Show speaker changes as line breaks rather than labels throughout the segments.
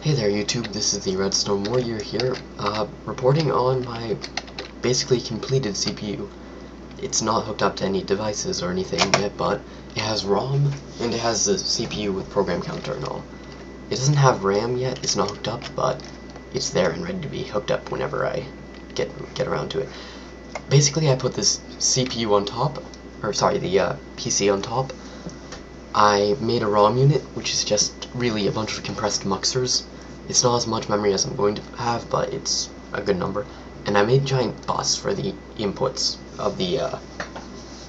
Hey there YouTube, this is the Redstone Warrior here, reporting on my basically completed CPU. It's not hooked up to any devices or anything yet, but it has ROM, and it has the CPU with program counter and all. It doesn't have RAM yet, it's not hooked up, but it's there and ready to be hooked up whenever I get around to it. Basically, I put this CPU on top, or sorry, the PC on top. I made a ROM unit, which is just really a bunch of compressed muxers. It's not as much memory as I'm going to have, but it's a good number. And I made a giant bus for the inputs of the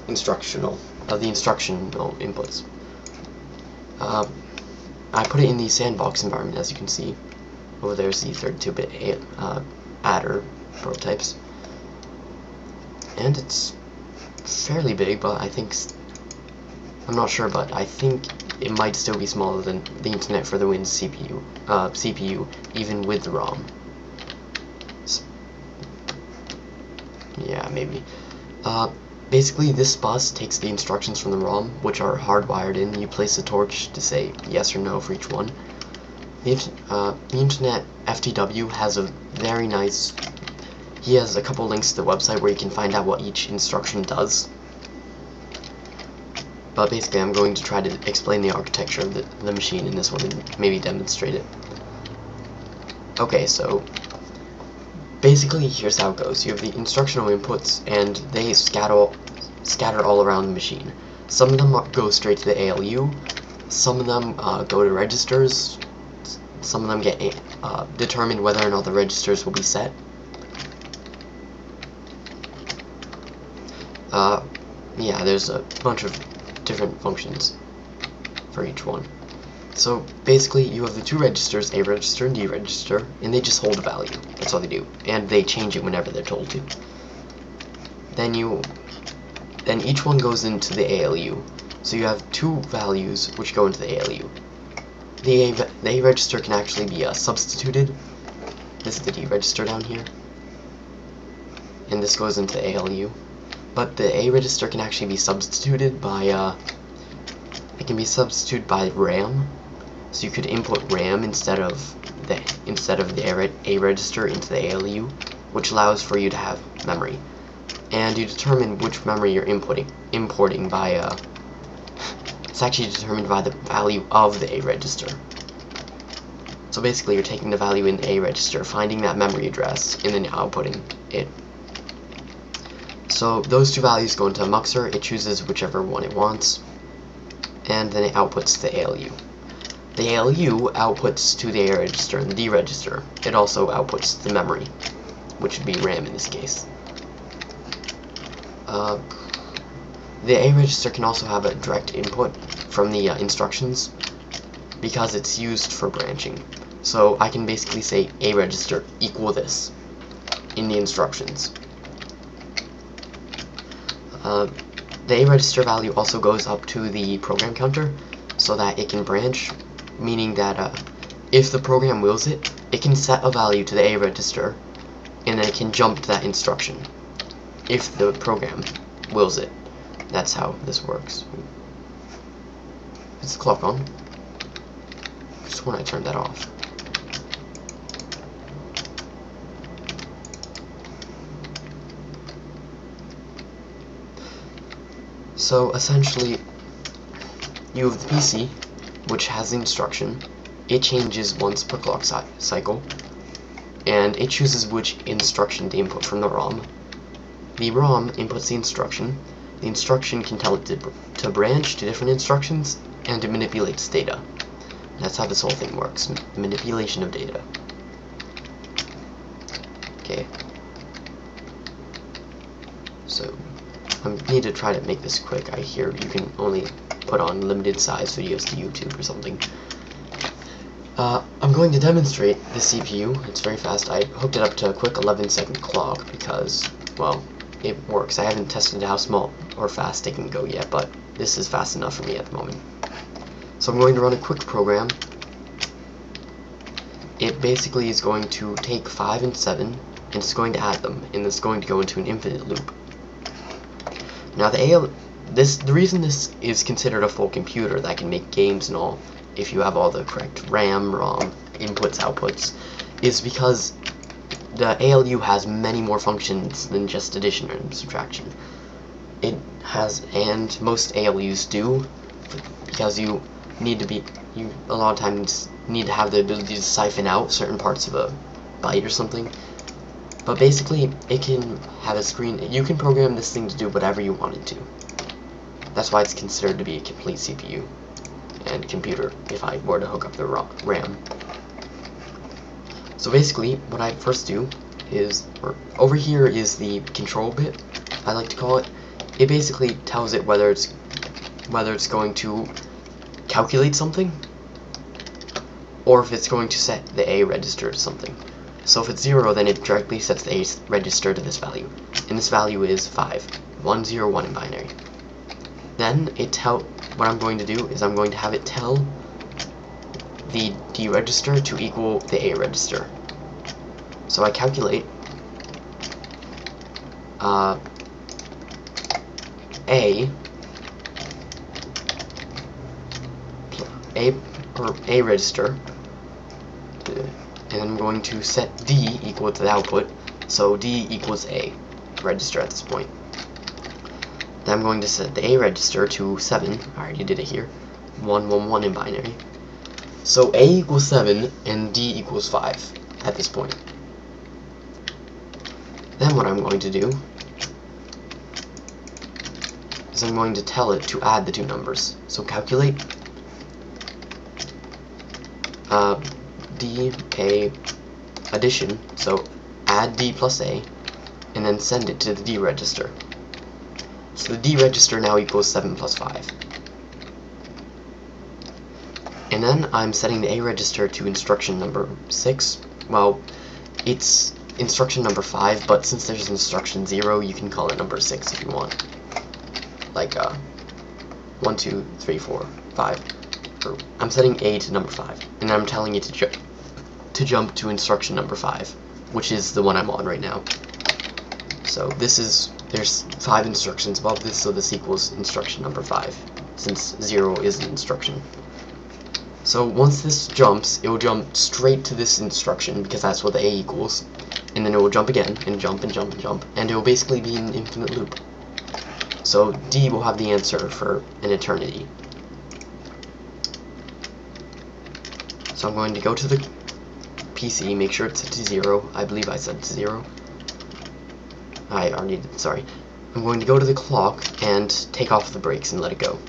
instructional inputs. I put it in the sandbox environment, as you can see. Over there's the 32-bit adder prototypes, and it's fairly big, but I'm not sure, but I think it might still be smaller than the Internet for the Win's CPU, even with the ROM. So, yeah, maybe. Basically, this bus takes the instructions from the ROM, which are hardwired in. You place a torch to say yes or no for each one. The Internet FTW has a very nice... He has a couple links to the website where you can find out what each instruction does. But basically, I'm going to try to explain the architecture of the machine in this one and maybe demonstrate it. Okay, so basically, here's how it goes. You have the instructional inputs, and they scatter all around the machine. Some of them go straight to the ALU, some of them go to registers, some of them get determine whether or not the registers will be set. Yeah, there's a bunch of different functions for each one. So basically, you have the two registers, A register and D register, and they just hold a value. That's all they do, and they change it whenever they're told to. Then each one goes into the ALU. So you have two values which go into the ALU. The A register can actually be substituted. This is the D register down here, and this goes into the ALU. But the A register can actually be substituted by it can be substituted by RAM. So you could input RAM instead of the A register into the ALU, which allows for you to have memory. And you determine which memory you're importing by it's actually determined by the value of the A register. So basically, you're taking the value in the A register, finding that memory address, and then outputting it. So those two values go into a muxer. It chooses whichever one it wants, and then it outputs the ALU. The ALU outputs to the A register and the D register. It also outputs the memory, which would be RAM in this case. The A register can also have a direct input from the instructions because it's used for branching. So I can basically say A register equal this in the instructions. The A register value also goes up to the program counter so that it can branch, meaning that if the program wills it, it can set a value to the A register and then it can jump to that instruction if the program wills it. That's how this works. Is the clock on? Just when I turned that off. So essentially, you have the PC, which has the instruction. It changes once per clock cycle, and it chooses which instruction to input from the ROM. The ROM inputs the instruction. The instruction can tell it to branch to different instructions, and it manipulates data. That's how this whole thing works, manipulation of data. Okay. So, I need to try to make this quick. I hear you can only put on limited size videos to YouTube or something. I'm going to demonstrate the CPU. It's very fast. I hooked it up to a quick 11-second clock because, well, it works. I haven't tested how small or fast it can go yet, but this is fast enough for me at the moment. So I'm going to run a quick program. It basically is going to take 5 and 7, and it's going to add them, and it's going to go into an infinite loop. Now the reason this is considered a full computer that can make games and all, if you have all the correct RAM, ROM, inputs, outputs, is because the ALU has many more functions than just addition and subtraction. It has, and most ALUs do, because you need to be, a lot of times need to have the ability to siphon out certain parts of a byte or something. But basically, it can have a screen. You can program this thing to do whatever you want it to. That's why it's considered to be a complete CPU and computer if I were to hook up the RAM. So basically, what I first do is, over here is the control bit, I like to call it. It basically tells it whether it's going to calculate something, or if it's going to set the A register to something. So if it's 0, then it directly sets the A register to this value, and this value is 5, 1, 0, 1 in binary. Then what I'm going to do is I'm going to have it tell the D register to equal the A register. So I calculate A register, and I'm going to set D equal to the output, so D equals A register at this point. Then I'm going to set the A register to 7, I already did it here, 1, 1, 1 in binary. So A equals 7 and D equals 5 at this point. Then what I'm going to do is I'm going to tell it to add the two numbers. So calculate D, A, addition, so add D plus A, and then send it to the D register. So the D register now equals 7 plus 5. And then I'm setting the A register to instruction number 6. Well, it's instruction number 5, but since there's instruction 0, you can call it number 6 if you want. Like 1, 2, 3, 4, 5. I'm setting A to number 5, and I'm telling it to jump to instruction number 5, which is the one I'm on right now. So there's 5 instructions above this, so this equals instruction number 5, since 0 is an instruction. So once this jumps, it will jump straight to this instruction, because that's what the A equals, and then it will jump again, and jump, and jump, and jump, and it will basically be an infinite loop. So D will have the answer for an eternity. So I'm going to go to the PC, make sure it's set to 0. I believe I set it to 0. I already did, sorry. I'm going to go to the clock and take off the brakes and let it go.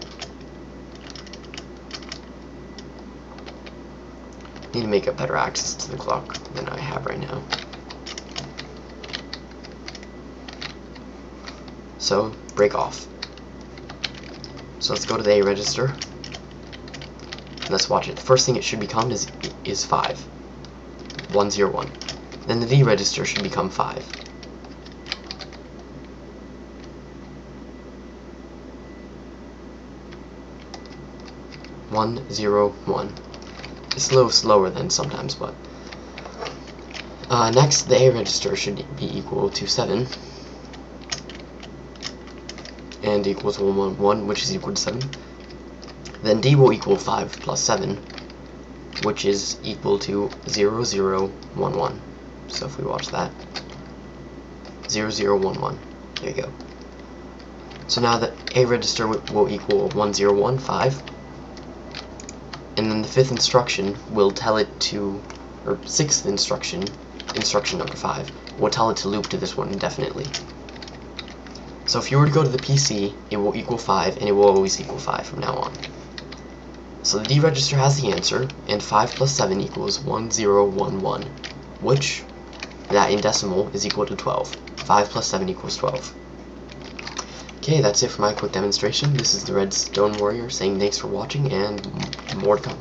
Need to make a better access to the clock than I have right now. So, break off. So let's go to the A register. Let's watch it. The first thing it should become is 5. 1, 0, 1. Then the D register should become 5. One, 0, 1. It's a little slower than sometimes, but next the A register should be equal to 7 and equals 1, 1, 1, which is equal to 7. Then D will equal 5 plus 7, which is equal to 0, 0, 1, 1. So if we watch that, 0, 0, 1, 1. There you go. So now the A register will equal 1, 0, 1, 5. And then the 5th instruction will tell it to, or 6th instruction, instruction number 5, will tell it to loop to this one indefinitely. So if you were to go to the PC, it will equal 5, and it will always equal 5 from now on. So the D register has the answer, and 5 plus 7 equals 1, 0, 1, 1, which, that in decimal, is equal to 12. 5 plus 7 equals 12. Okay, that's it for my quick demonstration. This is the Redstone Warrior saying thanks for watching, and more to come.